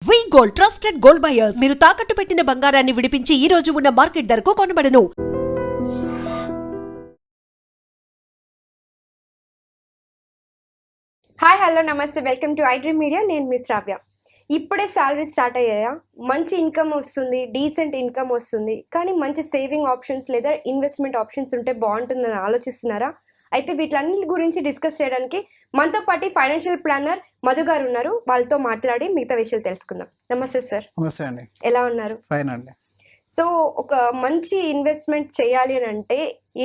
Gold trusted gold buyers మీరు తాకట్టు పెట్టిన బంగారాన్ని విడిపించి ఈ రోజు ఉన్న మార్కెట్ ధరకు కొనబడను. హాయ్ హలో నమస్తే, వెల్కమ్ టు ఐడ్రీమ్ మీడియా. నేను మిస్ రావ్య. ఇప్పుడే శాలరీ స్టార్ట్ అయ్యాయా, మంచి ఇన్కమ్ వస్తుంది, డీసెంట్ ఇన్కమ్ వస్తుంది, కానీ మంచి సేవింగ్ ఆప్షన్స్ లేదా ఇన్వెస్ట్మెంట్ ఆప్షన్స్ ఉంటే బాగుంటుందని ఆలోచిస్తున్నారా? అయితే వీటన్నిటి గురించి డిస్కస్ చేయడానికి మనతో పాటు ఫైనాన్షియల్ ప్లానర్ మధు గారు ఉన్నారు. వాళ్ళతో మాట్లాడి మిగతా విషయాలు తెలుసుకుందాం. నమస్తే సార్. నమస్తే అండి. ఎలా ఉన్నారు? ఫైన్ అండి. సో ఒక మంచి ఇన్వెస్ట్మెంట్ చేయాలి అని అంటే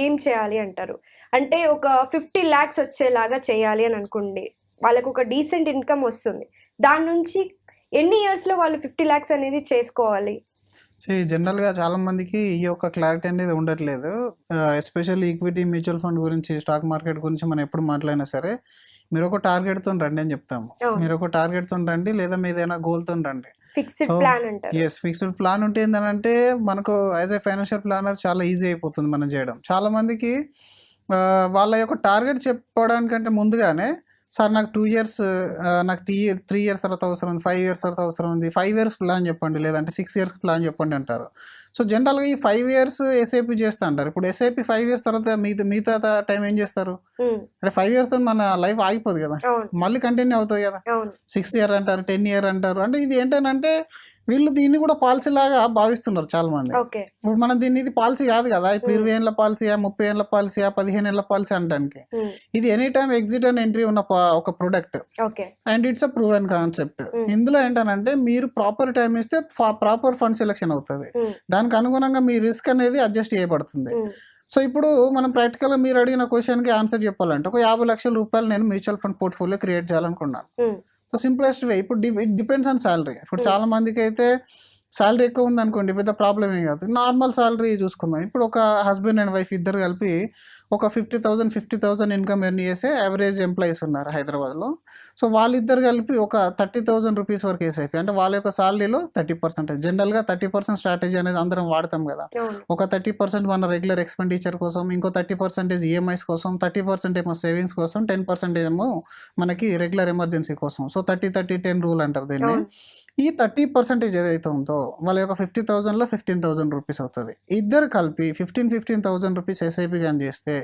ఏం చేయాలి అంటారు? అంటే ఒక 50 lakhs వచ్చేలాగా చేయాలి అని అనుకోండి, వాళ్ళకు ఒక డీసెంట్ ఇన్కమ్ వస్తుంది, దాని నుంచి ఎన్ని ఇయర్స్లో వాళ్ళు 50 lakhs అనేది చేసుకోవాలి? సో జనరల్గా చాలా మందికి ఈ యొక్క క్లారిటీ అనేది ఉండట్లేదు. ఎస్పెషల్లీ ఈక్విటీ మ్యూచువల్ ఫండ్ గురించి, స్టాక్ మార్కెట్ గురించి మనం ఎప్పుడు మాట్లాడినా సరే మీరు ఒక టార్గెట్తో రండి అని చెప్తాము. మీరు ఒక టార్గెట్తో రండి, లేదా మీ ఏదైనా గోల్తో రండి. ఫిక్స్డ్ ప్లాన్ అంటారు. ఎస్, ఫిక్స్డ్ ప్లాన్ ఉంటే ఏంటంటే మనకు యాజ్ ఏ ఫైనాన్షియల్ ప్లానర్ చాలా ఈజీ అయిపోతుంది మనం చేయడం. చాలా మందికి వాళ్ళ యొక్క టార్గెట్ చెప్పడానికంటే ముందుగానే, సార్ నాకు 2 years, నాకు 3 years తర్వాత అవసరం ఉంది, 5 years తర్వాత అవసరం ఉంది, 5 years ప్లాన్ చెప్పండి, లేదంటే 6 years ప్లాన్ చెప్పండి అంటారు. సో జనరల్గా ఈ 5 years ఎస్ఐపి చేస్తా అంటారు. ఇప్పుడు ఎస్ఐపి 5 years తర్వాత మిగతా టైం ఏం చేస్తారు? అంటే 5 years తో మన లైఫ్ ఆగిపోదు కదా, మళ్ళీ కంటిన్యూ అవుతుంది కదా. 6 year అంటారు, 10 year అంటారు. అంటే ఇది ఏంటంటే వీళ్ళు దీన్ని కూడా పాలసీ లాగా భావిస్తున్నారు చాలా మంది. ఇప్పుడు మనం దీన్ని, ఇది పాలసీ కాదు కదా. ఇప్పుడు 20 ఏళ్ళ పాలసీయా, 30 ఏళ్ళ పాలసీయా, 15 ఏళ్ళ పాలసీ అనడానికి. ఇది any time exit and entry ఉన్న ఒక product, and it's a proven concept. ఇందులో ఏంటంటే మీరు ప్రాపర్ టైం ఇస్తే ప్రాపర్ ఫండ్ సెలెక్షన్ అవుతుంది, దానికి అనుగుణంగా మీ రిస్క్ అనేది అడ్జస్ట్ చేయబడుతుంది. సో ఇప్పుడు మనం ప్రాక్టికల్గా మీరు అడిగిన క్వశ్చన్కి ఆన్సర్ చెప్పాలంటే, ఒక 50 లక్షల రూపాయలు నేను మ్యూచువల్ ఫండ్ పోర్ట్ఫోలియో క్రియేట్ చేయాలనుకున్నాను. సో సింప్లెస్ట్ వే, ఇప్పుడు ఇట్ డిపెండ్స్ ఆన్ శాలరీ. ఇప్పుడు చాలా మందికి అయితే శాలరీ ఎక్కువ ఉంది అనుకోండి, పెద్ద ప్రాబ్లం ఏం కాదు, నార్మల్ శాలరీ చూసుకుందాం. ఇప్పుడు ఒక హస్బెండ్ అండ్ వైఫ్ ఇద్దరు కలిపి ఒక 50,000 ఇన్కమ్ ఎర్న్ చేసే యావరేజ్ ఎంప్లాయీస్ ఉన్నారు హైదరాబాద్లో. సో వాళ్ళిద్దరు కలిపి ఒక 30,000 రూపీస్ వరకు వేసైపోయి, అంటే వాళ్ళ యొక్క శాలరీలో 30%. జనరల్గా 30% స్ట్రాటజీ అనేది అందరం వాడతాం కదా. ఒక 30% మన రెగ్యులర్ ఎక్స్పెండిచర్ కోసం, ఇంకో 30% ఈఎంఐస్ కోసం, 30% ఏమో సేవింగ్స్ కోసం, 10% ఏమో మనకి రెగ్యులర్ ఎమర్జెన్సీ కోసం. సో 30-30-10 రూల్ అంటారు దీన్ని. ఈ 30% ఏదైతే ఉందో వాళ్ళ యొక్క 50,000లో 15,000 రూపీస్ అవుతుంది. ఇద్దరు కలిపి 15,000 రూపీస్ ఎస్ఐపి కానీ చేస్తే,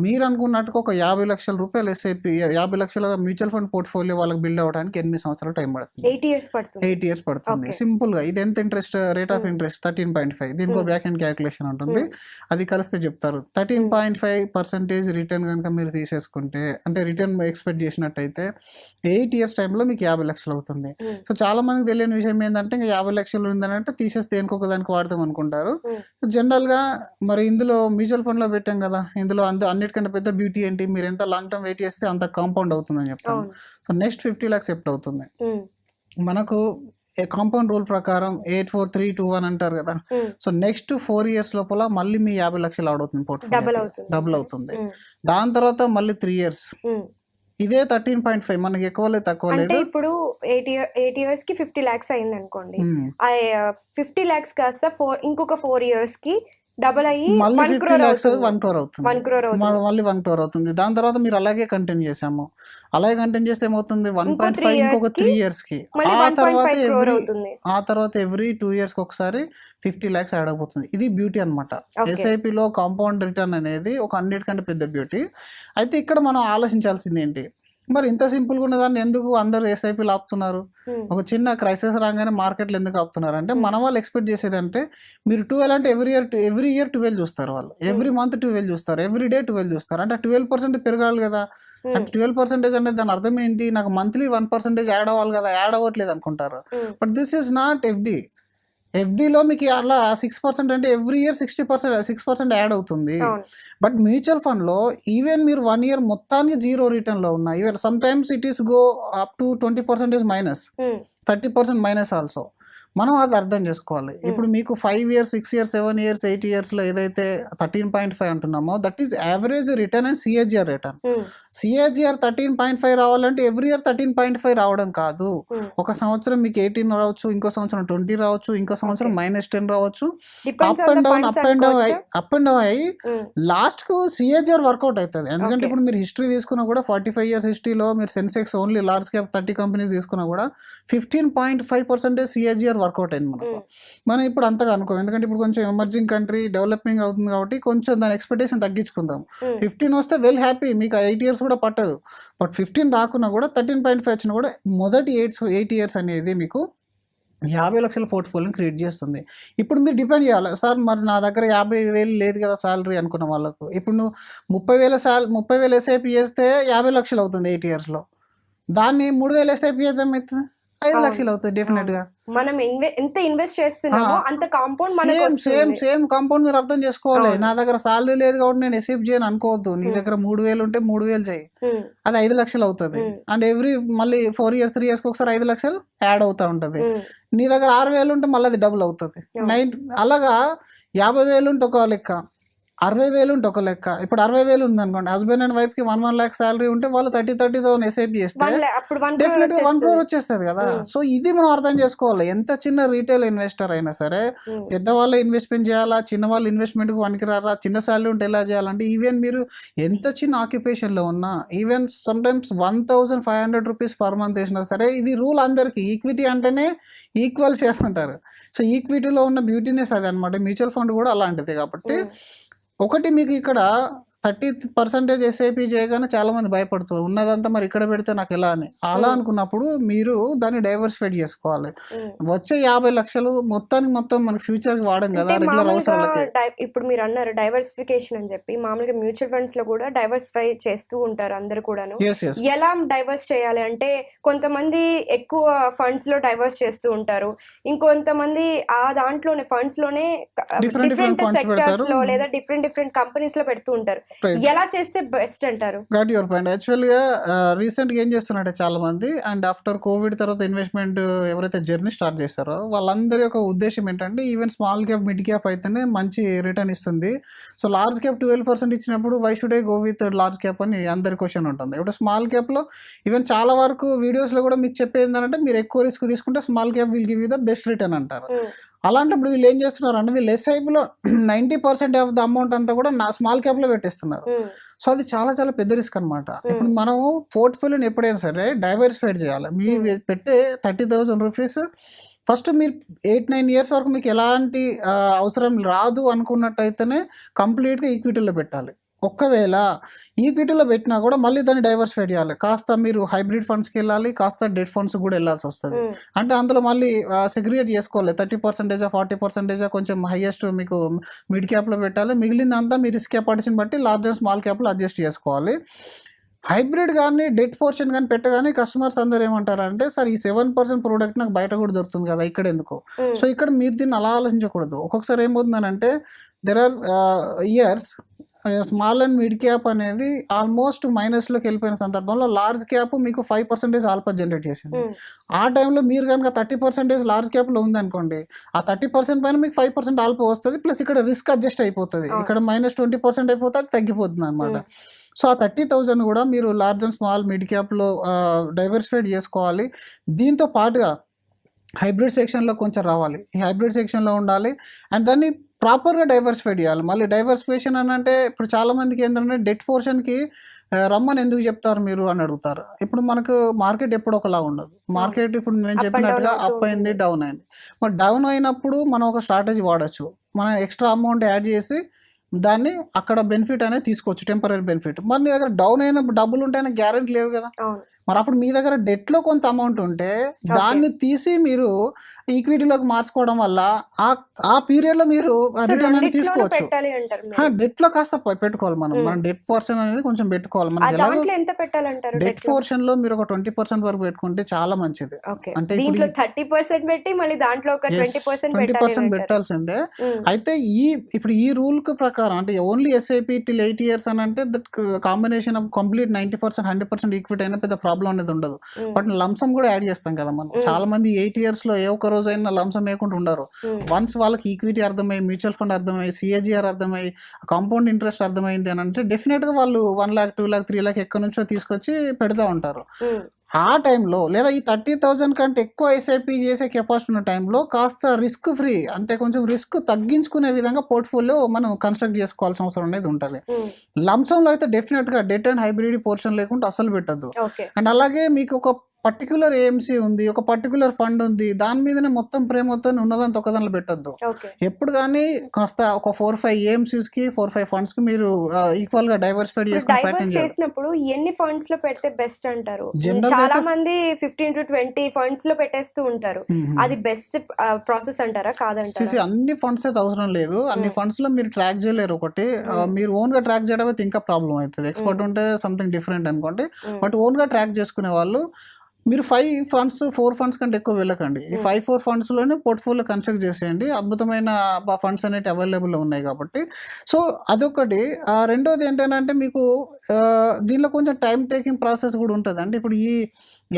మీరు అనుకున్నట్టుగా ఒక 50 లక్షల రూపాయలు ఎస్ఐపి, 50 లక్షల మ్యూచువల్ ఫండ్ పోర్ట్ఫోలియో వాళ్ళకి బిల్డ్ అవ్వడానికి 8 సంవత్సరాలు టైం పడుతుంది. 8 years పడుతుంది. సింపుల్గా ఇది ఎంత ఇంట్రెస్ట్, రేట్ ఆఫ్ ఇంట్రెస్ట్ 13.5. దీనికి బ్యాక్ ఎండ్ క్యాలిక్యులేషన్ ఉంటుంది, అది కలిస్తే చెప్తారు. 13.5% రిటర్న్ కనుక మీరు తీసేసుకుంటే, అంటే రిటర్న్ ఎక్స్పెక్ట్ చేసినట్టయితే 8 years టైంలో మీకు 50 లక్షలు అవుతుంది. సో చాలా మందికి తెలియని విషయం ఏంటంటే, ఇంకా 50 లక్షలు ఉందనంటే తీసేస్తే దేనికొక దానికి వాడతాం అనుకుంటారు. జనరల్గా మరి ఇందులో మ్యూచువల్ ఫండ్లో పెట్టాం కదా, ఇందులో అన్నిటికంటే పెద్ద బ్యూటీ ఏంటి, మీరు ఎంత లాంగ్ టర్మ్ వెయిట్ చేస్తే అంత కాంపౌండ్ అవుతుందని చెప్తాను. సో నెక్స్ట్ 50 lakhs ఎప్పుడు అవుతుంది మనకు కాంపౌండ్ రూల్ ప్రకారం 8, 4, 3, 2, 1 అంటారు కదా. సో నెక్స్ట్ 4 years లోపల మళ్ళీ మీ 50 లక్షలు అవుతుంది, పోర్ట్ఫోలియో డబుల్ అవుతుంది. దాని తర్వాత మళ్ళీ 3 years ఇదే 13.5, మనకి ఎక్కువ లేదు తక్కువ లేదు. ఇప్పుడు 8 years కి 50 lakhs అయింది అనుకోండి, 50 lakhs కాస్త ఇంకొక 4 years కి డబుల్ అయ్యి మళ్ళీ 50 lakhs 1 crore అవుతుంది, మళ్ళీ 1 crore అవుతుంది. దాని తర్వాత మీరు అలాగే కంటిన్యూ చేసాము, అలాగే కంటిన్యూ చేస్తే ఏమవుతుంది 1.5 ఇంకొక 3 years కి, ఆ తర్వాత ఎవ్రీ 2 years కి ఒకసారి 50 lakhs యాడ్ అయిపోతుంది. ఇది బ్యూటీ అనమాట. ఎస్ఐపిలో కాంపౌండ్ రిటర్న్ అనేది ఒక అన్నిటికంటే పెద్ద బ్యూటీ. అయితే ఇక్కడ మనం ఆలోచించాల్సింది ఏంటి, మరి ఇంత సింపుల్గా ఉన్నదాన్ని ఎందుకు అందరూ ఎస్ఐపీలు ఆపుతున్నారు? ఒక చిన్న క్రైసిస్ రాగానే మార్కెట్లు ఎందుకు ఆపుతున్నారు అంటే, మన వాళ్ళు ఎక్స్పెక్ట్ చేసేది అంటే, మీరు 12 అంటే ఎవ్రీ ఇయర్ 12 చూస్తారు వాళ్ళు, ఎవ్రీ మంత్ 12 చూస్తారు, ఎవ్రీ డే 12 చూస్తారు. అంటే 12% పెరగాలి కదా. అంటే 12% అంటే దాని అర్థం ఏంటి, నాకు మంత్లీ 1% యాడ్ అవ్వాలి కదా, యాడ్ అవ్వట్లేదు అనుకుంటారు. But this is not FD. ఎఫ్డీలో మీకు అలా 6% అంటే ఎవ్రీ ఇయర్ 6% యాడ్ అవుతుంది. బట్ మ్యూచువల్ ఫండ్లో ఈవెన్ మీరు 1 year మొత్తానికి 0 రిటర్న్లో ఉన్నా, even sometimes it is go up to 20% minus, 30% minus also. మనం అది అర్థం చేసుకోవాలి. ఇప్పుడు మీకు 5 years, 6 years, 7 years, 8 yearsలో ఏదైతే 13.5 అంటున్నామో, that is average return and CAGR return. CAGR 13.5 రావాలంటే ఎవ్రీ ఇయర్ 13.5 రావడం కాదు. ఒక సంవత్సరం మీకు 18 రావచ్చు, ఇంకో సంవత్సరం 20 రావచ్చు, ఇంకో సంవత్సరం -10 రావచ్చు. అప్ అండ్ డౌన్ అయ్యి లాస్ట్కు సిఏజిఆర్ వర్కౌట్ అవుతుంది. ఎందుకంటే ఇప్పుడు మీరు హిస్టరీ తీసుకున్నా కూడా 45 years హిస్టరీలో మీరు Sensex only large cap 30 companies తీసుకున్నా కూడా 15 15.5% సిఏజిఆర్ వర్కౌట్ అయింది మనకు. మనం ఇప్పుడు అంతగా అనుకోం, ఎందుకంటే ఇప్పుడు కొంచెం ఎమర్జింగ్ కంట్రీ, డెవలపింగ్ అవుతుంది కాబట్టి కొంచెం దాని ఎక్స్పెక్టేషన్ తగ్గించుకుందాం. 15 వస్తే వెల్ హ్యాపీ, మీకు 8 years కూడా పట్టదు. బట్ 15 రాకున్నా కూడా 13.5 వచ్చినా కూడా మొదటి 8 years అనేది మీకు 50 లక్షల పోర్ట్ఫోలియోని క్రియేట్ చేస్తుంది. ఇప్పుడు మీరు డిపెండ్ చేయాలి, సార్ మరి నా దగ్గర 50,000 లేదు కదా శాలరీ అనుకున్న వాళ్ళకు. ఇప్పుడు నువ్వు 30,000 ఎస్ఐపి చేస్తే 50 లక్షలు అవుతుంది 8 yearsలో. దాన్ని 3,000 ఎస్ఐపి చేద్దాం అవుతుంది 5 లక్షలు అవుతుంది డెఫినెట్గా. మనం ఎంత ఇన్వెస్ట్ చేస్తున్నామో అంత కాంపౌండ్ మనకు సేమ్ కాంపౌండ్ మీరు అర్థం చేసుకోవాలి. నా దగ్గర సాలరీ లేదు కాబట్టి నేను ఎస్ఐపి చేయను అనుకోవద్దు. నీ దగ్గర 3,000 ఉంటే 3,000 చేయి, అది 5 లక్షలు అవుతుంది. అండ్ మళ్ళీ 4 years 3 yearsకి ఒకసారి 5 లక్షలు యాడ్ అవుతూ ఉంటుంది. నీ దగ్గర 6,000 ఉంటే మళ్ళీ అది డబుల్ అవుతుంది. అలాగా 50,000 ఉంటే ఒక లెక్క, 60,000 ఉంటే ఒక లెక్క. ఇప్పుడు 60,000 ఉంది అనుకోండి, హస్బెండ్ అండ్ వైఫ్ కి 1 lakh శాలరీ ఉంటే వాళ్ళు 30,000 ఎస్ఐపి చేస్తే డెఫినెట్ గా 1 crore వచ్చేస్తుంది కదా. సో ఇది మనం అర్థం చేసుకోవాలి. ఎంత చిన్న రీటైల్ ఇన్వెస్టర్ అయినా సరే, పెద్దవాళ్ళు ఇన్వెస్ట్మెంట్ చేయాలా, చిన్న వాళ్ళు ఇన్వెస్ట్మెంట్ కు పనికిరారా, చిన్న శాలరీ ఉంటే ఎలా చేయాలంటే, ఈవెన్ మీరు ఎంత చిన్న ఆక్యుపేషన్ లో ఉన్నా, even some times 1,500 rupees per month వేసినా సరే, ఇది రూల్ అందరికి. ఈక్విటీ అంటేనే ఈక్వల్ షేర్స్ అంటారు. సో ఈక్విటీలో ఉన్న బ్యూటీనెస్ అది అనమాట. మ్యూచువల్ ఫండ్ కూడా అలాంటిది. కాబట్టి ఒకటి మీకు ఇక్కడ 30% ఎస్ఐపి చేయగానే చాలా మంది భయపడుతారు, ఉన్నదంతా మరి ఇక్కడ పెడితే నాకు ఎలా అని. అలా అనుకున్నప్పుడు మీరు దాన్ని డైవర్సిఫై చేసుకోవాలి. వచ్చే 50 లక్షలు మొత్తం మన ఫ్యూచర్ కి వాడడం కదా, రెగ్యులర్ అవసరాలకి. ఇప్పుడు మీరు అన్నారు డైవర్సిఫికేషన్ అని చెప్పి, మామూలుగా మ్యూచువల్ ఫండ్స్ లో కూడా డైవర్సిఫై చేస్తూ ఉంటారు అందరు కూడాను. ఎలా డైవర్స్ చేయాలి అంటే, కొంతమంది ఎక్కువ ఫండ్స్ లో డైవర్స్ చేస్తూ ఉంటారు, ఇంకొంతమంది ఆ దాంట్లోనే ఫండ్స్ లోనే డిఫరెంట్ సెక్టర్స్ లో లేదా డిఫరెంట్ కంపెనీస్ లో పెడుతూ ఉంటారు. ఎలా చేస్తే బెస్ట్ అంటారు? Got your point. యాక్చువల్గా రీసెంట్గా ఏం చేస్తున్నారంటే చాలా మంది, అండ్ ఆఫ్టర్ కోవిడ్ తర్వాత ఇన్వెస్ట్మెంట్ ఎవరైతే జర్నీ స్టార్ట్ చేస్తారో వాళ్ళందరి యొక్క ఉద్దేశం ఏంటంటే, even small cap mid cap అయితేనే మంచి రిటర్న్ ఇస్తుంది. సో లార్జ్ క్యాప్ 12% ఇచ్చినప్పుడు why should I go with large cap అని అందరి క్వశ్చన్ ఉంటుంది. ఇప్పుడు స్మాల్ క్యాప్లో ఈవెన్ చాలా వరకు వీడియోస్లో కూడా మీకు చెప్పేది ఏంటంటే, మీరు ఎక్కువ రిస్క్ తీసుకుంటే small cap will give you the best return అంటారు. అలాంటప్పుడు వీళ్ళు ఏం చేస్తున్నారు అంటే, వీళ్ళు ఎస్ఐపిలో 90% ఆఫ్ ద అమౌంట్ అంతా కూడా నా స్మాల్ క్యాప్ లో పెట్టేస్తున్నారు. సో అది చాలా చాలా పెద్ద రిస్క్ అనమాట. ఇప్పుడు మనం పోర్ట్ఫోలియోని ఎప్పుడైనా సరే డైవర్సిఫైడ్ చేయాలి. మీ పెట్టే 30,000 rupees ఫస్ట్ మీరు 8-9 years వరకు మీకు ఎలాంటి అవసరం రాదు అనుకున్నట్టయితేనే కంప్లీట్గా ఈక్విటీలో పెట్టాలి. ఒక్కవేళ ఈక్విటీలో పెట్టినా కూడా మళ్ళీ దాన్ని డైవర్సిఫై చేయాలి. కాస్త మీరు హైబ్రిడ్ ఫండ్స్కి వెళ్ళాలి, కాస్త డెట్ ఫండ్స్ కూడా వెళ్ళాల్సి వస్తుంది. అంటే అందులో మళ్ళీ సెగ్రిగేట్ చేసుకోవాలి. 30% 40% కొంచెం హైయెస్ట్ మీకు మిడ్ క్యాప్లో పెట్టాలి. మిగిలిందంతా మీ రిస్క్ కెపాసిటీని బట్టి లార్జ్ అండ్ స్మాల్ క్యాప్లో అడ్జస్ట్ చేసుకోవాలి. హైబ్రిడ్ కానీ డెట్ పోర్షన్ కానీ పెట్టగానే కస్టమర్స్ అందరు ఏమంటారంటే, సార్ ఈ 7% ప్రోడక్ట్ నాకు బయట కూడా దొరుకుతుంది కదా, ఇక్కడ ఎందుకు? సో ఇక్కడ మీరు దీన్ని అలా ఆలోచించకూడదు. ఒక్కొక్కసారి ఏమవుతుందనంటే, there are years small and mid cap అనేది ఆల్మోస్ట్ మైనస్లోకి వెళ్ళిపోయిన సందర్భంలో లార్జ్ క్యాప్ మీకు 5% ఆల్ఫా జనరేట్ చేసింది. ఆ టైంలో మీరు కనుక 30% లార్జ్ క్యాప్లో ఉందనుకోండి, ఆ 30% పైన మీకు 5% ఆల్ఫా వస్తుంది. ప్లస్ ఇక్కడ రిస్క్ అడ్జస్ట్ అయిపోతుంది, ఇక్కడ -20% అయిపోతుంది, తగ్గిపోతుంది అనమాట. సో ఆ 30,000 కూడా మీరు లార్జ్ అండ్ స్మాల్ మిడ్ క్యాప్లో డైవర్సిఫైడ్ చేసుకోవాలి. దీంతో పాటుగా హైబ్రిడ్ సెక్షన్లో కొంచెం రావాలి, ఈ హైబ్రిడ్ సెక్షన్లో ఉండాలి. అండ్ దాన్ని ప్రాపర్గా డైవర్సిఫై చేయాలి. మళ్ళీ డైవర్సిఫికేషన్ అని అంటే, ఇప్పుడు చాలామందికి ఏంటంటే డెట్ పోర్షన్కి రమ్మని ఎందుకు చెప్తారు మీరు అని అడుగుతారు. ఇప్పుడు మనకు మార్కెట్ ఎప్పుడు ఒకలా ఉండదు. మార్కెట్ ఇప్పుడు నేను చెప్పినట్టుగా అప్ అయింది, డౌన్ అయింది. మరి డౌన్ అయినప్పుడు మనం ఒక స్ట్రాటజీ వాడచ్చు. మనం ఎక్స్ట్రా అమౌంట్ యాడ్ చేసి దాన్ని అక్కడ బెనిఫిట్ అనేది తీసుకోవచ్చు, టెంపరీ బెనిఫిట్. మరి మీ దగ్గర డౌన్ అయిన డబ్బులు ఉంటాయని గ్యారెంటీ లేవు కదా. మరి అప్పుడు మీ దగ్గర డెట్లో కొంత అమౌంట్ ఉంటే దాన్ని తీసి మీరు ఈక్విటీలోకి మార్చుకోవడం వల్ల ఆ పీరియడ్లో మీరు రిటర్న్ అనేది తీసుకోవచ్చు. డెట్లో కాస్త పెట్టుకోవాలి మనం డెట్ పోర్షన్ అనేది కొంచెం పెట్టుకోవాలి. మనకి ఎలాగో డెట్ పోర్షన్ లో మీరు ఒక 20% వరకు పెట్టుకుంటే చాలా మంచిది. అంటే ఇప్పుడు 30% పెట్టి మళ్ళీ దాంట్లో ఒక 20% పెట్టాల్సిందే. అయితే ఇప్పుడు ఈ రూల్ కు ప్రకారం అంటే ఓన్లీ ఎస్ఐపి టిల్ 8 years అని అంటే that combination of complete 90% 100% equity అయినా పెద్ద ప్రాబ్లం అనేది ఉండదు. బట్ లంసమ్ కూడా యాడ్ చేస్తాం కదా మనం. చాలా మంది 8 years లో ఏ ఒక్క రోజు అయినా లంసమ్ వేయకుండా ఉండరు. వన్స్ వాళ్ళకి ఈక్విటీ అర్థమై, మ్యూచువల్ ఫండ్ అర్థమై, సిఏజిఆర్ అర్థమై, కాంపౌండ్ ఇంట్రెస్ట్ అర్థమైంది అని అంటే డెఫినెట్ గా వాళ్ళు 1 lakh 2 lakh 3 lakh ఎక్కడి నుంచో తీసుకొచ్చి పెడతా ఉంటారు. ఆ టైంలో లేదా ఈ 30,000 కంటే ఎక్కువ ఎస్ఐపి చేసే కెపాసిటీ ఉన్న టైంలో కాస్త రిస్క్ ఫ్రీ అంటే కొంచెం రిస్క్ తగ్గించుకునే విధంగా పోర్ట్ఫోలియో మనం కన్స్ట్రక్ట్ చేసుకోవాల్సిన అవసరం అనేది ఉంటుంది. లంసంలో అయితే డెఫినెట్గా డెట్ అండ్ హైబ్రిడ్ పోర్షన్ లేకుండా అసలు పెట్టద్దు. అండ్ అలాగే మీకు ఒక పర్టికులర్ ఏఎంసీ ఉంది, ఒక పర్టికులర్ ఫండ్ ఉంది, దాని మీదనే మొత్తం ప్రేమతో ఉన్నదంతా ఒక దానిలో పెట్టొద్దు. ఓకే. ఎప్పుడు కానీ కాస్త ఒక 4-5 ఏఎంసీస్కి 4-5 ఫండ్స్కి మీరు ఈక్వల్గా డైవర్సిఫైడ్ చేసుకుని ప్రయత్నం డైవర్స్ చేయాలి. చేసినప్పుడు ఎన్ని ఫండ్స్ లో పెడితే బెస్ట్ అంటారు? General చాలా అయితే మంది 15 to 20 ఫండ్స్ లో పెట్టేస్తూ ఉంటారు. అది బెస్ట్ ప్రాసెస్ అంటారా కాదంటారా? అన్ని ఫండ్స్ అయితే అవసరం లేదు. అన్ని ఫండ్స్ లో మీరు ట్రాక్ చేయలేరు. ఒకటి మీరు ఓన్ గా ట్రాక్ చేయడం అయితే ఇంకా ప్రాబ్లం అవుతుంది. ఎక్స్పర్ట్ ఉంటే సంథింగ్ డిఫరెంట్ అనుకోండి. బట్ ఓన్ గా ట్రాక్ చేసుకునే వాళ్ళు మీరు 5 ఫండ్స్ 4 ఫండ్స్ కంటే ఎక్కువ వెళ్ళకండి. ఈ 5-4 ఫండ్స్ లోనే పోర్ట్ఫోలియో కన్స్ట్రక్ట్ చేసేయండి. అద్భుతమైన ఫండ్స్ అనేవి అవైలబుల్ ఉన్నాయి కాబట్టి. సో అదొకటి. రెండోది ఏంటంటే మీకు దీనిలో కొంచెం టైం టేకింగ్ ప్రాసెస్ కూడా ఉంటుంది. అంటే ఇప్పుడు ఈ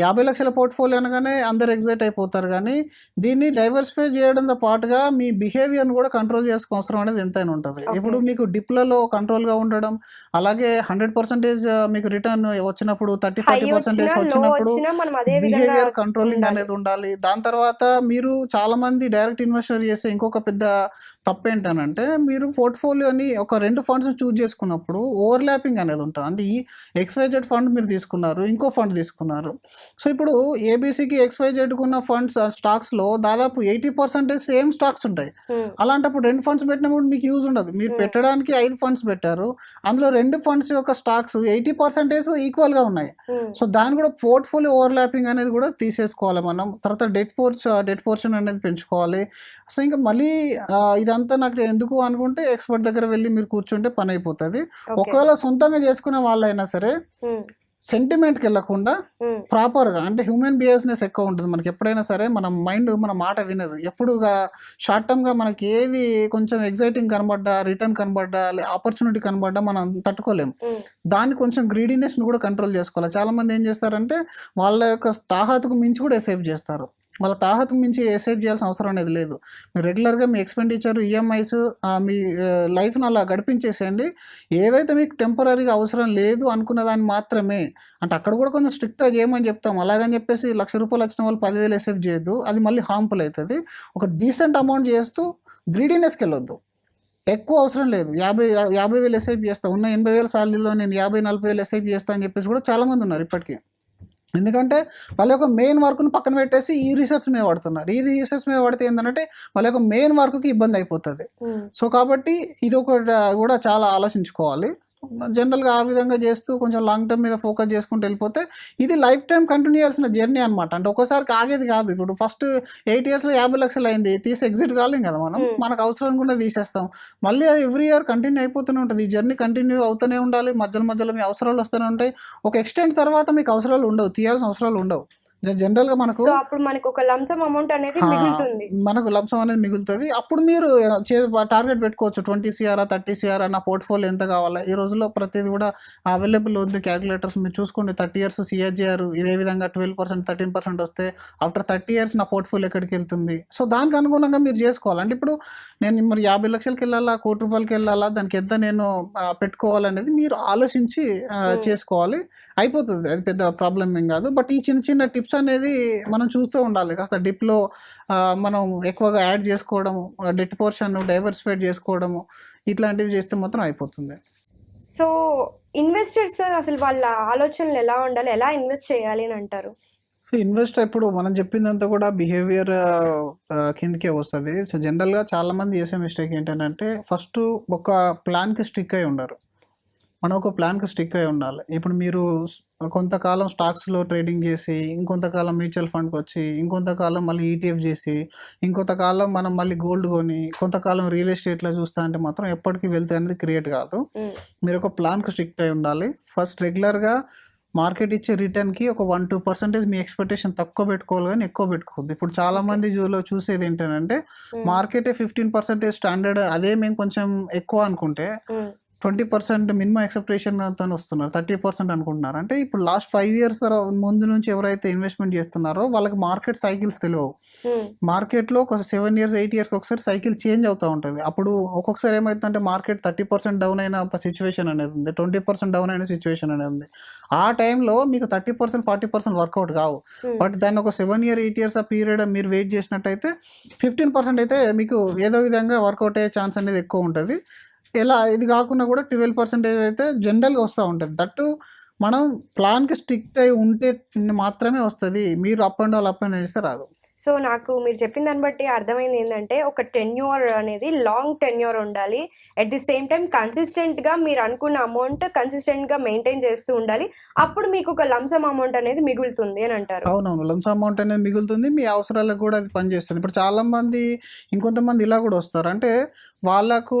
50 లక్షల పోర్ట్ఫోలియో అనగానే అందరు ఎగ్జైట్ అయిపోతారు, కానీ దీన్ని డైవర్సిఫై చేయడంతో పాటుగా మీ బిహేవియర్ని కూడా కంట్రోల్ చేసుకో అవసరం అనేది ఎంతైనా ఉంటుంది. ఇప్పుడు మీకు డిప్లలో కంట్రోల్గా ఉండడం, అలాగే 100% మీకు రిటర్న్ వచ్చినప్పుడు 30-40% వచ్చినప్పుడు బిహేవియర్ కంట్రోలింగ్ అనేది ఉండాలి. దాని తర్వాత మీరు చాలా మంది డైరెక్ట్ ఇన్వెస్టర్ చేసే ఇంకొక పెద్ద తప్పు ఏంటనంటే, మీరు పోర్ట్ఫోలియోని ఒక 2 ఫండ్స్ చూజ్ చేసుకున్నప్పుడు ఓవర్లాపింగ్ అనేది ఉంటుంది. అంటే ఈ XYZ ఫండ్ మీరు తీసుకున్నారు, ఇంకో ఫండ్ తీసుకున్నారు. సో ఇప్పుడు ఏబీసీకి XYZ ఉన్న ఫండ్స్ స్టాక్స్లో దాదాపు 80% సేమ్ స్టాక్స్ ఉంటాయి. అలాంటప్పుడు 2 ఫండ్స్ పెట్టినప్పుడు మీకు యూజ్ ఉండదు. మీరు పెట్టడానికి 5 ఫండ్స్ పెట్టారు, అందులో 2 ఫండ్స్ యొక్క స్టాక్స్ 80% ఈక్వల్గా ఉన్నాయి. సో దాన్ని కూడా పోర్ట్ఫోలియో ఓవర్లాపింగ్ అనేది కూడా తీసేసుకోవాలి మనం. తర్వాత డెట్ పోర్షన్ అనేది పెంచుకోవాలి. సో ఇంకా మళ్ళీ ఇదంతా నాకు ఎందుకు అనుకుంటే ఎక్స్పర్ట్ దగ్గర వెళ్ళి మీరు కూర్చుంటే పని అయిపోతుంది. ఒకవేళ సొంతంగా చేసుకునే వాళ్ళైనా సరే సెంటిమెంట్కి వెళ్ళకుండా ప్రాపర్గా, అంటే హ్యూమన్ బిహేవియర్నెస్ ఎక్కువ ఉంటుంది మనకి. ఎప్పుడైనా సరే మన మైండ్ మన మాట వినదు. ఎప్పుడుగా షార్ట్ టర్మ్గా మనకి ఏది కొంచెం ఎగ్జైటింగ్ కనబడ్డా, రిటర్న్ కనబడ్డా, ఆపర్చునిటీ కనబడ్డా మనం తట్టుకోలేము. దాన్ని కొంచెం గ్రీడీనెస్ని కూడా కంట్రోల్ చేసుకోవాలి. చాలామంది ఏం చేస్తారంటే వాళ్ళ యొక్క తాహతుకు మించి కూడా ఎసేవ్ చేస్తారు. వాళ్ళ తాహతుకు మించి ఎసేవ్ చేయాల్సిన అవసరం అనేది లేదు. మీరు రెగ్యులర్గా మీ ఎక్స్పెండిచర్, ఈఎంఐస్, మీ లైఫ్ని అలా గడిపించేసేయండి. ఏదైతే మీకు టెంపరీగా అవసరం లేదు అనుకున్న దాన్ని మాత్రమే, అంటే అక్కడ కూడా కొంచెం స్ట్రిక్ట్గా చేయమని చెప్తాం. అలాగని చెప్పేసి ₹1,00,000 వచ్చిన వాళ్ళు 10,000 ఎసేవ్ చేయొద్దు, అది మళ్ళీ హార్మ్ఫుల్ అవుతుంది. ఒక డీసెంట్ అమౌంట్ చేస్తూ గ్రీడీనెస్కి వెళ్ళొద్దు. ఎక్కువ అవసరం లేదు. 50,000 ఎస్ఐపి చేస్తా, ఉన్న 80,000 సాలరీలో నేను 50,000-40,000 ఎస్ఐపి చేస్తా అని చెప్పేసి కూడా చాలామంది ఉన్నారు ఇప్పటికీ. ఎందుకంటే వాళ్ళ యొక్క మెయిన్ వర్క్ను పక్కన పెట్టేసి ఈ రీసెర్చ్ మీద పడుతున్నారు. ఈ రీసెర్చ్ మీద పడితే ఏంటంటే వాళ్ళ యొక్క మెయిన్ వర్క్కి ఇబ్బంది అయిపోతుంది. సో కాబట్టి ఇది ఒకటి కూడా చాలా ఆలోచించుకోవాలి. జనరల్గా ఆ విధంగా చేస్తూ కొంచెం లాంగ్ టర్మ్ మీద ఫోకస్ చేసుకుంటూ వెళ్ళిపోతే ఇది లైఫ్ టైం కంటిన్యూ చేయాల్సిన జర్నీ అనమాట. అంటే ఒక్కసారి ఆగేది కాదు. ఇప్పుడు ఫస్ట్ 8 ఇయర్స్లో 50 లక్షలు అయింది, తీసి ఎగ్జిట్ కాలేం కదా మనం. మనకు అవసరం కూడా తీసేస్తాం. మళ్ళీ అది ఎవ్రీ ఇయర్ కంటిన్యూ అయిపోతూనే ఉంటుంది. ఈ జర్నీ కంటిన్యూ అవుతూనే ఉండాలి. మధ్యలో మీ అవసరాలు వస్తూనే ఉంటాయి. ఒక ఎక్స్టెంట్ తర్వాత మీకు అవసరాలు ఉండవు, తీయాల్సిన అవసరాలు ఉండవు. జనరల్గా మనకు ఒక లంసమ్ అమౌంట్ అనేది మిగులుతుంది. మనకు లంసం అనేది మిగులుతుంది. అప్పుడు మీరు టార్గెట్ పెట్టుకోవచ్చు, 20 CR 30 CR నా పోర్ట్ఫోలియో ఎంత కావాలా. ఈ రోజుల్లో ప్రతిదీ కూడా అవైలబుల్ ఉంది. క్యాలిక్యులేటర్స్ మీరు చూసుకోండి. 30 years CAGR ఇదే విధంగా 12% 13% వస్తే ఆఫ్టర్ 30 years నా పోర్ట్ఫోలియో ఎక్కడికి వెళ్తుంది. సో దానికి అనుగుణంగా మీరు చేసుకోవాలి. అంటే ఇప్పుడు నేను మరి 50 లక్షలకి వెళ్ళాలా, ₹1,00,00,000 వెళ్ళాలా, దానికి ఎంత నేను పెట్టుకోవాలనేది మీరు ఆలోచించి చేసుకోవాలి. అయిపోతుంది, అది పెద్ద ప్రాబ్లం ఏం కాదు. బట్ ఈ చిన్న టిప్స్ అనేది మనం చూస్తూ ఉండాలి. కాస్త డిప్లో మనం ఎక్కువగా యాడ్ చేసుకోవడము, డెట్ పోర్షన్ డైవర్సిఫైడ్ చేసుకోవడము, ఇట్లాంటివి చేస్తే మాత్రం అయిపోతుంది. సో ఇన్వెస్టర్స్ అసలు వాళ్ళ ఆలోచనలు ఎలా ఉండాలి, ఎలా ఇన్వెస్ట్ చేయాలి అని అంటారు? సో ఇన్వెస్ట్ ఇప్పుడు మనం చెప్పిందంతా కూడా బిహేవియర్ కిందకే వస్తుంది. సో జనరల్గా చాలామంది చేసే మిస్టేక్ ఏంటంటే ఫస్ట్ ఒక ప్లాన్కి స్టిక్ అయి ఉండరు. మనం ఒక ప్లాన్కి స్టిక్ అయి ఉండాలి. ఇప్పుడు మీరు కొంతకాలం స్టాక్స్లో ట్రేడింగ్ చేసి, ఇంకొంతకాలం మ్యూచువల్ ఫండ్కి వచ్చి, ఇంకొంతకాలం మళ్ళీ ETF చేసి, ఇంకొంతకాలం మనం మళ్ళీ గోల్డ్ కొని, కొంతకాలం రియల్ ఎస్టేట్లో చూస్తా అంటే మాత్రం ఎప్పటికీ వెల్త్ అనేది క్రియేట్ కాదు. మీరు ఒక ప్లాన్కి స్టిక్ అయి ఉండాలి. ఫస్ట్ రెగ్యులర్గా మార్కెట్ ఇచ్చే రిటర్న్కి ఒక 1-2% మీ ఎక్స్పెక్టేషన్ తక్కువ పెట్టుకోవాలి, కానీ ఎక్కువ పెట్టుకోవద్దు. ఇప్పుడు చాలామంది చూసేది ఏంటంటే మార్కెటే 15% స్టాండర్డ్, అదే మేము కొంచెం ఎక్కువ అనుకుంటే 20% మినిమం ఎక్స్పెక్టేషన్తో వస్తున్నారు, 30% అనుకుంటున్నారు. అంటే ఇప్పుడు లాస్ట్ 5 years ముందు నుంచి ఎవరైతే ఇన్వెస్ట్మెంట్ చేస్తున్నారో వాళ్ళకి మార్కెట్ సైకిల్స్ తెలియవు. మార్కెట్లో ఒక 7 years 8 yearsకి ఒకసారి సైకిల్ చేంజ్ అవుతూ ఉంటుంది. అప్పుడు ఒక్కొక్కసారి ఏమవుతుందంటే మార్కెట్ 30% డౌన్ అయిన సిచ్యువేషన్ అనేది ఉంది, 20% డౌన్ అయిన సిచ్యువేషన్ అనేది ఉంది. ఆ టైంలో మీకు 30% 40% వర్కౌట్ కావు. బట్ దాన్ని ఒక 7 year 8 years ఆ పీరియడ్ మీరు వెయిట్ చేసినట్టయితే 15% అయితే మీకు ఏదో విధంగా వర్కౌట్ అయ్యే ఛాన్స్ అనేది ఎక్కువ ఉంటుంది. ఇలా ఇది కాకుండా కూడా 12% అయితే జనరల్గా వస్తూ ఉంటుంది. దట్టు మనం ప్లాన్కి స్ట్రిక్ట్ అయి ఉంటే మాత్రమే వస్తుంది. మీరు అప్ అండ్ డౌన్ చేస్తే రాదు. సో నాకు మీరు చెప్పిన దాన్ని బట్టి అర్థమైంది ఏంటంటే ఒక టెన్యూర్ అనేది లాంగ్ టెన్యూర్ ఉండాలి. అట్ ది సేమ్ టైం కన్సిస్టెంట్గా మీరు అనుకున్న అమౌంట్ కన్సిస్టెంట్గా మెయింటైన్ చేస్తూ ఉండాలి. అప్పుడు మీకు ఒక లంసమ్ అమౌంట్ అనేది మిగులుతుంది అని అంటారు. అవునవును, లంసమ్ అమౌంట్ అనేది మిగులుతుంది, మీ అవసరాలకు కూడా అది పనిచేస్తుంది. ఇప్పుడు చాలామంది ఇంకొంతమంది ఇలా కూడా వస్తారు, అంటే వాళ్ళకు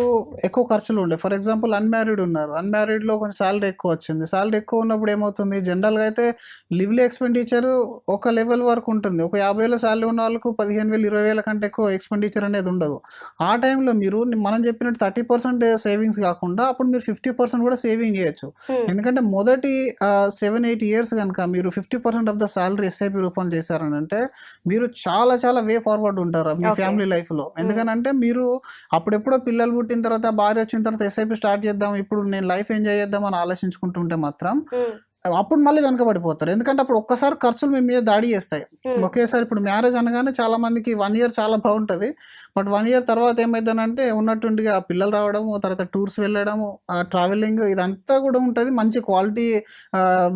ఎక్కువ ఖర్చులు ఉండే, ఫర్ ఎగ్జాంపుల్ అన్మ్యారీడ్ ఉన్నారు, అన్మ్యారీడ్లో కొంచెం శాలరీ ఎక్కువ వచ్చింది. శాలరీ ఎక్కువ ఉన్నప్పుడు ఏమవుతుంది, జనరల్గా అయితే లివ్లీ ఎక్స్పెండిచర్ ఒక లెవెల్ వరకు ఉంటుంది. ఒక 50,000 శాలరీ ఉన్న వాళ్ళకు 15,000 20,000 కంటే ఎక్కువ ఎక్స్పెండిచర్ అనేది ఉండదు. ఆ టైంలో మీరు మనం చెప్పినట్టు 30% సేవింగ్స్ కాకుండా అప్పుడు మీరు 50% కూడా సేవింగ్ చేయొచ్చు. ఎందుకంటే మొదటి 7-8 ఇయర్స్ కనుక మీరు 50% ఆఫ్ ద శాలరీ ఎస్ఐపి రూపంలో చేశారని అంటే మీరు చాలా చాలా వే ఫార్వర్డ్ ఉంటారు మీ ఫ్యామిలీ లైఫ్లో. ఎందుకంటే మీరు అప్పుడెప్పుడో పిల్లలు పుట్టిన తర్వాత భార్య వచ్చిన తర్వాత ఎస్ఐపి స్టార్ట్ చేద్దాం, ఇప్పుడు నేను లైఫ్ ఎంజాయ్ చేద్దాం అని ఆలోచించుకుంటుంటే మాత్రం అప్పుడు మళ్ళీ వెనకబడిపోతారు. ఎందుకంటే అప్పుడు ఒక్కసారి ఖర్చులు మీ మీద దాడి చేస్తాయి ఒకేసారి. ఇప్పుడు మ్యారేజ్ అనగానే చాలా మందికి 1 ఇయర్ చాలా బాగుంటుంది, బట్ 1 ఇయర్ తర్వాత ఏమైందనంటే ఉన్నట్టుండిగా పిల్లలు రావడము, తర్వాత టూర్స్ వెళ్ళడము, ట్రావెలింగ్, ఇదంతా కూడా ఉంటుంది. మంచి క్వాలిటీ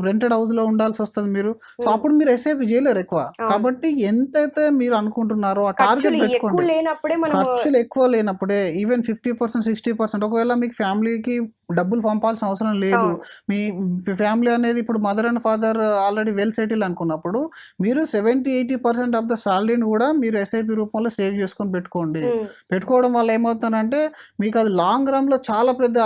రెంటెడ్ హౌస్లో ఉండాల్సి వస్తుంది మీరు. సో అప్పుడు మీరు ఎస్ఐపి చేయలేరు ఎక్కువ. కాబట్టి ఎంతైతే మీరు అనుకుంటున్నారో ఆ టార్గెట్ పెట్టుకోండి. ఖర్చులు ఎక్కువ లేనప్పుడే ఈవెన్ 50% 60%, ఒకవేళ మీకు ఫ్యామిలీకి డబ్బులు పంపాల్సిన అవసరం లేదు, మీ ఫ్యామిలీ అనేది ఇప్పుడు mother and father already well settle అనుకున్నప్పుడు మీరు 70-80% ఆఫ్ ద సాలరీని కూడా మీరు ఎస్ఐపి రూపంలో సేవ్ చేసుకొని పెట్టుకోవడం వల్ల ఏమవుతుందంటే మీకు అది లాంగ్ రన్ లో చాలా పెద్ద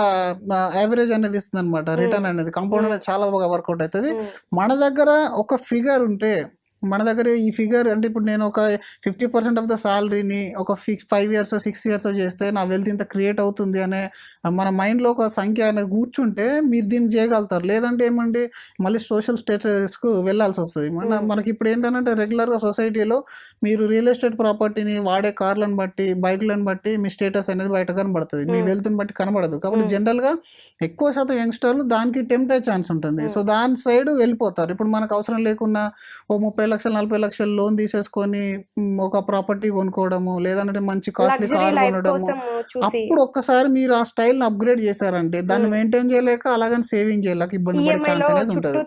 యావరేజ్ అనేది ఇస్తుంది అనమాట. రిటర్న్ అనేది కాంపౌండ్ అనేది చాలా బాగా వర్కౌట్ అవుతుంది. మన దగ్గర ఒక ఫిగర్ ఉంటే, మన దగ్గర ఈ ఫిగర్ అంటే ఇప్పుడు నేను ఒక 50% ఆఫ్ ద సాలరీని ఒక 5 years 6 years చేస్తే నా వెల్త్ ఇంత క్రియేట్ అవుతుంది అనే మన మైండ్లో ఒక సంఖ్య అనేది కూర్చుంటే మీరు దీన్ని చేయగలుగుతారు. లేదంటే ఏమంటే మళ్ళీ సోషల్ స్టేటస్కు వెళ్ళాల్సి వస్తుంది. మనకి ఇప్పుడు ఏంటంటే రెగ్యులర్గా సొసైటీలో మీరు రియల్ ఎస్టేట్ ప్రాపర్టీని వాడే కార్లను బట్టి బైక్లను బట్టి మీ స్టేటస్ అనేది బయట కనబడుతుంది, మీ వెల్త్ని బట్టి కనబడదు. కాబట్టి జనరల్గా ఎక్కువ శాతం యంగ్స్టర్లు దానికి టెంప్ట్ అయ్యే ఛాన్స్ ఉంటుంది. సో దాని సైడ్ వెళ్ళిపోతారు. ఇప్పుడు మనకు అవసరం లేకున్నా ఓ 30 లక్షలు 40 లక్షలు లోన్ తీసేసుకొని ఒక ప్రాపర్టీ కొనుక్కోవడము, లేదంటే మంచి కాస్ట్లీ కార్ కొనడము, అప్పుడు ఒక్కసారి మీరు ఆ స్టైల్ని అప్గ్రేడ్ చేశారంటే దాన్ని మెయింటైన్ చేయలేక అలాగని సేవింగ్ చేయలేక ఇబ్బంది పడే ఛాన్స్ అనేది ఉంటుంది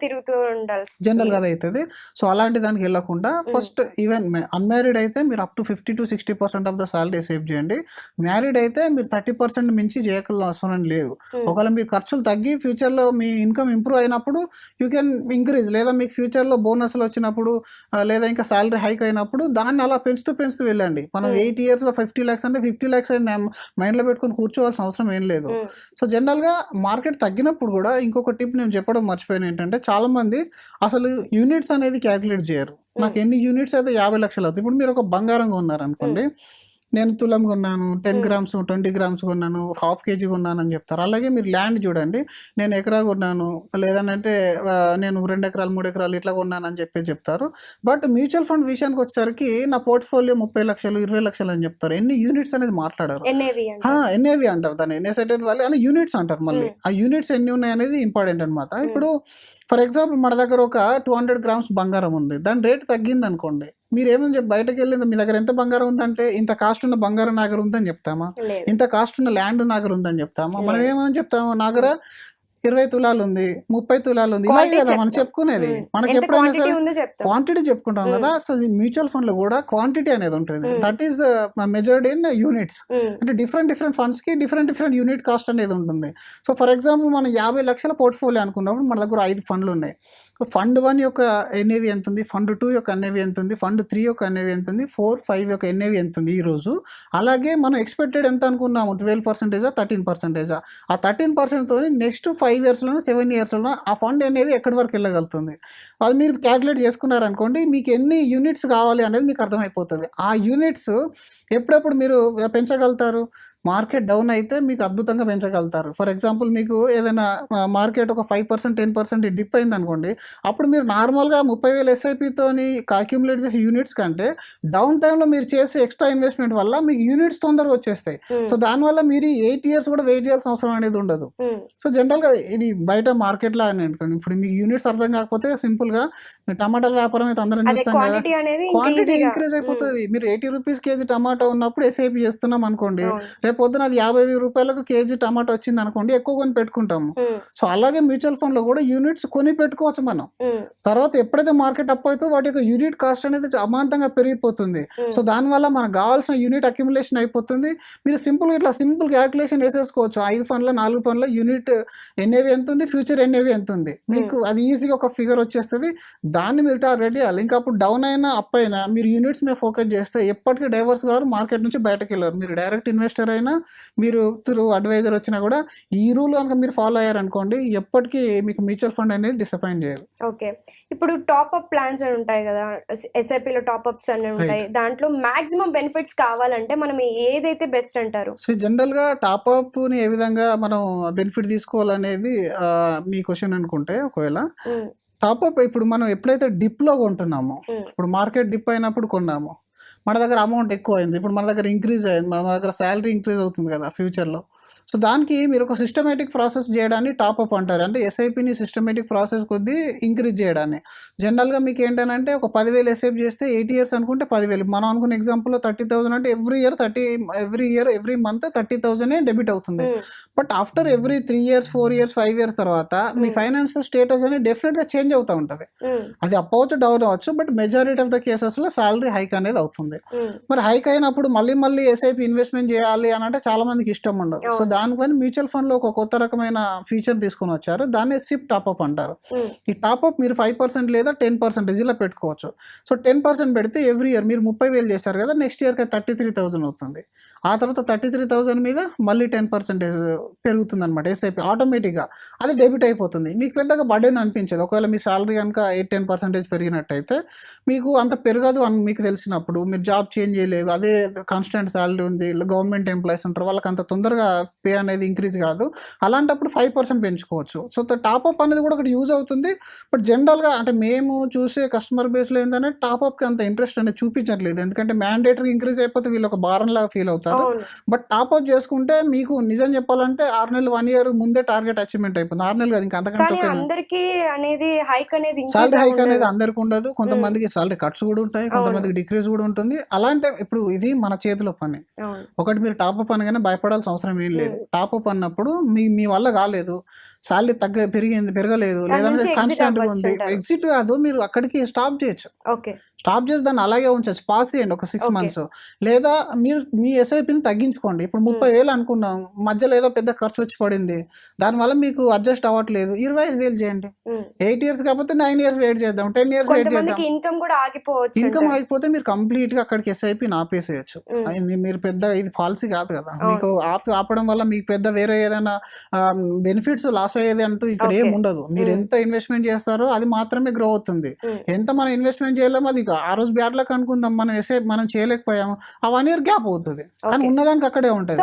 జనరల్గా అది అవుతుంది. సో అలాంటి దానికి వెళ్ళకుండా ఫస్ట్ ఈవెన్ అన్మ్యారీడ్ అయితే మీరు up to 50-60% of the salary save చేయండి. మ్యారీడ్ అయితే మీరు 30% మించి చేయగల అవసరం లేదు. ఒకవేళ మీ ఖర్చులు తగ్గి ఫ్యూచర్లో మీ ఇన్కమ్ ఇంప్రూవ్ అయినప్పుడు యూ కెన్ ఇంక్రీజ్, లేదా మీకు ఫ్యూచర్లో బోనస్లు వచ్చినప్పుడు లేదా ఇంకా శాలరీ హైక్ అయినప్పుడు దాన్ని అలా పెంచుతూ వెళ్ళండి. మనం 8 years 50 lakhs అంటే 50 lakhs మైండ్లో పెట్టుకొని కూర్చోవాల్సిన అవసరం ఏం లేదు. సో జనరల్గా మార్కెట్ తగ్గినప్పుడు కూడా ఇంకొక టిప్ నేను చెప్పడం మర్చిపోయాను ఏంటంటే, చాలామంది అసలు యూనిట్స్ అనేది క్యాలిక్యులేట్ చేయరు. నాకు ఎన్ని యూనిట్స్ అయితే 50 లక్షలు అవుతుంది. ఇప్పుడు మీరు ఒక బంగారం కొన్నారు అనుకోండి, నేను తులం కొన్నాను, 10 grams 20 grams కొన్నాను, 1/2 kg కొన్నాను అని చెప్తారు. అలాగే మీరు ల్యాండ్ చూడండి, నేను ఎకరా కొన్నాను, లేదంటే నేను 2 ఎకరాలు 3 ఎకరాలు ఇట్లా కొన్నాను అని చెప్తారు. బట్ మ్యూచువల్ ఫండ్ విషయానికి వచ్చేసరికి నా పోర్ట్ఫోలియో 30 లక్షలు 20 లక్షలు అని చెప్తారు. ఎన్ని యూనిట్స్ అనేది మాట్లాడారు. ఎన్ఏవి అంటారు దాన్ని, నెసెటెడ్ వాల్యూ అని యూనిట్స్ అంటారు. మళ్ళీ ఆ యూనిట్స్ ఎన్ని ఉన్నాయి అనేది ఇంపార్టెంట్ అనమాట. ఇప్పుడు ఫర్ ఎగ్జాంపుల్ మన దగ్గర ఒక 200 grams బంగారం ఉంది, దాని రేట్ తగ్గింది అనుకోండి, మీరు ఏమని చెప్పి బయటకు వెళ్ళింది మీ దగ్గర ఎంత బంగారం ఉందంటే ఇంత కాస్ట్ ఉన్న బంగారం నా దగ్గర ఉందని చెప్తామా, ఇంత కాస్ట్ ఉన్న ల్యాండ్ నా దగ్గర ఉందని చెప్తామా? మనం ఏమని చెప్తాము, నా దగ్గర 20 తులాలు ఉంది, 30 తులాలు ఉంది, ఇలాగే కదా మనం చెప్పుకునేది. మనకి ఎప్పుడైనా సరే క్వాంటిటీ చెప్పుకుంటాం కదా. సో మ్యూచువల్ ఫండ్ లో కూడా క్వాంటిటీ అనేది ఉంటుంది. That is measured in units. అంటే డిఫరెంట్ ఫండ్స్ కి డిఫరెంట్ యూనిట్ కాస్ట్ అనేది ఉంటుంది. సో ఫర్ ఎగ్జాంపుల్ మనం 50 లక్షల పోర్ట్ఫోలియో అనుకున్నప్పుడు మన దగ్గర 5 ఫండ్లు ఉన్నాయి. సో ఫండ్ 1 యొక్క ఎన్ఏవి ఎంత ఉంది, ఫండ్ 2 యొక్క ఎన్ఏవి ఎంత ఉంది, ఫండ్ 3 యొక్క ఎన్ఏవి ఎంత ఉంది, 4, 5 యొక్క ఎన్ఏవి ఎంత ఉంది ఈరోజు. అలాగే మనం ఎక్స్పెక్టెడ్ ఎంత అనుకున్నాము, 12% 13%. ఆ 13%తో నెక్స్ట్ 5 yearsలోనో 7 yearsలోనో ఆ ఫండ్ అనేవి ఎక్కడి వరకు వెళ్ళగలుగుతుంది, అది మీరు క్యాలిక్యులేట్ చేసుకున్నారనుకోండి, మీకు ఎన్ని యూనిట్స్ కావాలి అనేది మీకు అర్థమైపోతుంది. ఆ యూనిట్స్ ఎప్పుడెప్పుడు మీరు పెంచగలుగుతారు, మార్కెట్ డౌన్ అయితే మీకు అద్భుతంగా పెంచగలుగుతారు. ఫర్ ఎగ్జాంపుల్ మీకు ఏదైనా మార్కెట్ ఒక 5% 10% డిప్ అయింది అనుకోండి, అప్పుడు మీరు నార్మల్గా 30,000 ఎస్ఐపితోని అక్యుములేట్ చేసే యూనిట్స్ కంటే డౌన్ టైంలో మీరు చేసే ఎక్స్ట్రా ఇన్వెస్ట్మెంట్ వల్ల మీకు యూనిట్స్ తొందరగా వచ్చేస్తాయి. సో దానివల్ల మీరు 8 years కూడా వెయిట్ చేయాల్సిన అవసరం అనేది ఉండదు. సో జనరల్గా ఇది బయట మార్కెట్లో అని అనుకోండి, ఇప్పుడు మీకు యూనిట్స్ అర్థం కాకపోతే సింపుల్గా మీరు టమాటాల వ్యాపారం అయితే అందరం అదే చూస్తాం కదా, క్వాంటిటీ అనేది క్వాంటిటీ ఈజీగా ఇంక్రీజ్ అయిపోతుంది. మీరు 80 రూపీస్ కేజీ టమాటా ఉన్నప్పుడు ఎస్ఐపి చేస్తున్నాం అనుకోండి, రేపు పొద్దున అది 50 రూపాయలకు కేజీ టమాటా వచ్చింది అనుకోండి, ఎక్కువ కొని పెట్టుకుంటాము. సో అలాగే మ్యూచువల్ ఫండ్ లో కూడా యూనిట్స్ కొని పెట్టుకోవచ్చు మనం. తర్వాత ఎప్పుడైతే మార్కెట్ అప్ అవుతుందో వాటి యొక్క యూనిట్ కాస్ట్ అనేది అమాంతంగా పెరిగిపోతుంది. సో దానివల్ల మనకు కావాల్సిన యూనిట్ అక్యుములేషన్ అయిపోతుంది. మీరు ఇట్లా సింపుల్ క్యాల్కులేషన్ వేసేసుకోవచ్చు. 5 ఫండ్ల 4 ఫండ్ల యూనిట్ ఎన్ఏవి ఎంత ఉంది, ఫ్యూచర్ ఎన్ఏవి ఎంత ఉంది, మీకు అది ఈజీగా ఒక ఫిగర్ వచ్చేస్తుంది. దాన్ని మీరు రెడీ చేయాలి. ఇంకా అప్పుడు డౌన్ అయినా అప్ అయినా మీరు యూనిట్స్ మీద ఫోకస్ చేస్తే ఎప్పటికీ డైవర్స్ గారు మార్కెట్ నుంచి బయటకు వెళ్ళారు. మీరు డైరెక్ట్ ఇన్వెస్టర్ అయినా, మీరు త్రూ అడ్వైజర్ వచ్చినా కూడా ఈ రూల్ కనుక మీరు ఫాలో అయ్యారనుకోండి, ఎప్పటికీ మీకు మ్యూచువల్ ఫండ్ అనేది డిసప్పాయింట్ చేయదు. ఓకే, ఇప్పుడు టాప్అప్ ప్లాన్స్ అని ఉంటాయి కదా, ఎస్ఐపిలో టాప్అప్స్ అని ఉంటాయి, దాంట్లో మాక్సిమం బెనిఫిట్స్ కావాలంటే మనం ఏదైతే బెస్ట్ అంటారు? సో జనరల్గా టాప్అప్ని ఏ విధంగా మనం బెనిఫిట్ తీసుకోవాలనేది మీ క్వశ్చన్ అనుకుంటే, ఒకవేళ టాప్అప్ ఇప్పుడు మనం ఎప్పుడైతే డిప్లో కొంటున్నామో, ఇప్పుడు మార్కెట్ డిప్ అయినప్పుడు కొన్నాము, మన దగ్గర అమౌంట్ ఎక్కువ అయింది, ఇప్పుడు మన దగ్గర ఇంక్రీజ్ అయింది, మన దగ్గర శాలరీ ఇంక్రీజ్ అవుతుంది కదా ఫ్యూచర్లో. సో దానికి మీరు ఒక సిస్టమేటిక్ ప్రాసెస్ చేయడాన్ని టాప్అప్ అంటారు. అంటే ఎస్ఐపిని సిస్టమేటిక్ ప్రాసెస్ కొద్దీ ఇంక్రీజ్ చేయడాన్ని. జనరల్గా మీకు ఏంటంటే ఒక 10,000 ఎస్ఐపి చేస్తే 8 years అనుకుంటే 10,000. మనం అనుకున్న ఎగ్జాంపుల్లో 30,000 అంటే ఎవ్రీ మంత్ 30,000 డెబిట్ అవుతుంది. But after every 3 years 4 years 5 years తర్వాత మీ ఫైనాన్షియల్ స్టేటస్ అనేది డెఫినెట్గా చేంజ్ అవుతూ ఉంటుంది. అది అప్ అవ్వచ్చు, డౌన్ అవ్వచ్చు, బట్ మెజారిటీ ఆఫ్ ద కేసెస్లో శాలరీ హైక్ అనేది అవుతుంది. మరి హైక్ అయినప్పుడు మళ్ళీ ఎస్ఐపి ఇన్వెస్ట్మెంట్ చేయాలి అని అంటే చాలా మందికి ఇష్టం ఉండదు. సో దానికని మ్యూచువల్ ఫండ్ లో ఒక కొత్త రకమైన ఫీచర్ తీసుకొని వచ్చారు, దాన్ని సిప్ టాప్అప్ అంటారు. ఈ టాప్అప్ మీరు 5% లేదా 10% ఇలా పెట్టుకోవచ్చు. సో 10% పెడితే ఎవ్రీ ఇయర్ మీరు 30,000 చేశారు కదా, నెక్స్ట్ ఇయర్కి 33,000 అవుతుంది. ఆ తర్వాత 33,000 మీద మళ్ళీ 10% పెరుగుతుంది అనమాట ఎస్ఐపి ఆటోమేటిక్గా. అది డెబిట్ అయిపోతుంది. మీకు పెద్దగా బర్డెన్ అనిపించదు. ఒకవేళ మీ సాలరీ కనుక 8-10% పెరిగినట్టయితే మీకు అంత పెరగదు అని మీకు తెలిసినప్పుడు, మీరు జాబ్ చేంజ్ చేయలేదు, అదే కాన్స్టెంట్ సాలరీ ఉంది, గవర్నమెంట్ ఎంప్లాయీస్ ఉంటారు, వాళ్ళకి అంత తొందరగా పే అనేది ఇంక్రీజ్ కాదు, అలాంటప్పుడు 5% పెంచుకోవచ్చు. సో టాప్అప్ అనేది కూడా ఒకటి యూజ్ అవుతుంది. బట్ జనరల్గా అంటే మేము చూసే కస్టమర్ బేస్లో ఏంటంటే టాప్అప్కి అంత ఇంట్రెస్ట్ అనేది చూపించట్లేదు. ఎందుకంటే మ్యాండేటరీ ఇంక్రీజ్ అయిపోతే వీళ్ళు ఒక భారంలాగా ఫీల్ అవుతారు. బట్ టాప్అప్ చేసుకుంటే మీకు నిజం చెప్పాలంటే 6 నెలలు 1 year ముందే టార్గెట్ అచీవ్మెంట్ అయిపోతుంది. 6 నెలలు కాదు, ఇంకా అంతకంటే సాలరీ హైక్ అనేది అందరికి ఉండదు. కొంతమందికి సాలరీ కట్స్ కూడా ఉంటాయి, కొంతమందికి డిక్రీజ్ కూడా ఉంటుంది. అలాంటి ఇప్పుడు ఇది మన చేతిలో పని. ఒకటి మీరు టాప్అప్ అనగానే భయపడాల్సిన అవసరం ఏం లేదు. టాప్అప్ అన్నప్పుడు మీ వల్ల కాలేదు, సాలరీ పెరగలేదు, లేదంటే కాన్స్టెంట్గా ఉంది, ఎగ్జిట్ కాదు, మీరు అక్కడికి స్టాప్ చేయొచ్చు. స్టాప్ చేసి దాన్ని అలాగే ఉంచచ్చు, పాస్ చేయండి ఒక 6 months. లేదా మీరు మీ ఎస్ఐపిని తగ్గించుకోండి. ఇప్పుడు 30,000 అనుకున్నాం, మధ్యలో ఏదో పెద్ద ఖర్చు వచ్చి పడింది, దానివల్ల మీకు అడ్జస్ట్ అవ్వట్లేదు, 25,000 చేయండి. 8 years కాకపోతే 9 years వెయిట్ చేద్దాం, 10 years వెయిట్ చేద్దాం. ఇన్కమ్ ఆగిపోతే మీరు కంప్లీట్గా అక్కడికి ఎస్ఐపిని ఆపేసేయచ్చు. మీరు పెద్ద ఇది పాలసీ కాదు కదా, మీకు ఆపడం వల్ల మీకు పెద్ద వేరే ఏదైనా బెనిఫిట్స్ లాస్ అయ్యేది అంటూ ఇక్కడ ఏం ఉండదు. మీరు ఎంత ఇన్వెస్ట్మెంట్ చేస్తారో అది మాత్రమే గ్రో అవుతుంది. ఎంత మనం ఇన్వెస్ట్మెంట్ చేయలేమో అది ఆ రోజు బ్యాడ్ లక్ అనుకుందాం, మనం చేయలేకపోయాము, ఆ 1 year గ్యాప్ అవుతుంది, కానీ ఉన్నదానికి అక్కడే ఉంటుంది.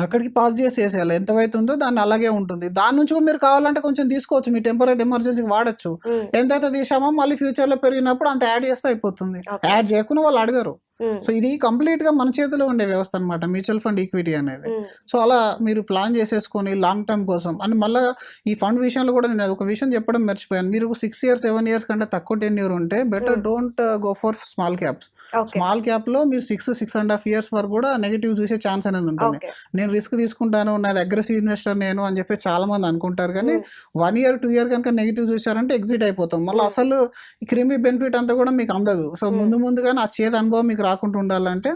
అక్కడికి పాస్ చేసేయాలి. ఎంత అవుతుందో దాన్ని అలాగే ఉంటుంది. దాని నుంచి మీరు కావాలంటే కొంచెం తీసుకోవచ్చు, మీ టెంపరీ ఎమర్జెన్సీకి వాడచ్చు. ఎంతైతే తీసామో మళ్ళీ ఫ్యూచర్ లో పెరిగినప్పుడు అంత యాడ్ చేస్తే అయిపోతుంది. యాడ్ చేయకుండా వాళ్ళు అడగరు. సో ఇది కంప్లీట్ గా మన చేతిలో ఉండే వ్యవస్థ అనమాట మ్యూచువల్ ఫండ్ ఈక్విటీ అనేది. సో అలా మీరు ప్లాన్ చేసేసుకొని లాంగ్ టర్మ్ కోసం. అండ్ మళ్ళీ ఈ ఫండ్ విషయంలో కూడా నేను ఒక విషయం చెప్పడం మర్చిపోయాను. మీరు 6 years 7 years కంటే తక్కువ టెన్యూర్ ఉంటే better don't go for small caps. Small cap లో మీరు 6.5 years వరకు కూడా నెగిటివ్ చూసే ఛాన్స్ అనేది ఉంటుంది. నేను రిస్క్ తీసుకుంటాను, నాది అగ్రెసివ్ ఇన్వెస్టర్ నేను అని చెప్పి చాలా మంది అనుకుంటారు, కానీ 1 year 2 year కనుక నెగిటివ్ చూసారంటే ఎగ్జిట్ అయిపోతాం. మళ్ళీ అసలు ఈ క్రిమి బెనిఫిట్ అంతా కూడా మీకు అందదు. సో ముందుగానే ఆ చేదు అనుభవం మీకు రాకుండా ఉండాలంటే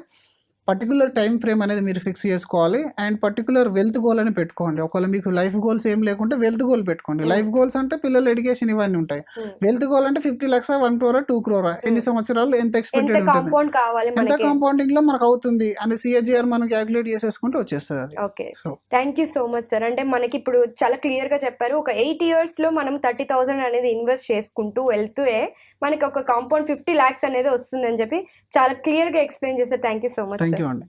పర్టికులర్ టైం ఫ్రేమ్ అనేది మీరు ఫిక్స్ చేసుకోవాలి. అండ్ పర్టికులర్ వెల్త్ గోల్ అని పెట్టుకోండి. ఒకవేళ మీకు లైఫ్ గోల్స్ ఏం లేకుంటే వెల్త్ గోల్ పెట్టుకోండి. లైఫ్ గోల్స్ అంటే పిల్లల ఎడ్యుకేషన్ ఇవన్నీ ఉంటాయి. వెల్త్ గోల్ అంటే 50 lakhs 1 crore 2 crore ఎన్ని సంవత్సరాలు ఎంత ఎక్స్పెక్టెడ్ ఉంటుంది, ఎంత కాంపౌండింగ్ లో మనకు అవుతుంది అని సిఏజిఆర్ మనం క్యాలిక్యులేట్ చేసేసుకుంటే వచ్చేస్తుంది అది. Okay, thank you so much sir. అంటే మనకి ఇప్పుడు చాలా క్లియర్ గా చెప్పారు. ఒక 8 years లో మనం 30,000 అనేది ఇన్వెస్ట్ చేసుకుంటూ వెళ్తూ మనకి ఒక కాంపౌండ్ 50 lakhs అనేది వస్తుందని చెప్పి చాలా క్లియర్ గా ఎక్స్ప్లెయిన్ చేశారు. Thank you so much. Thank you అండి.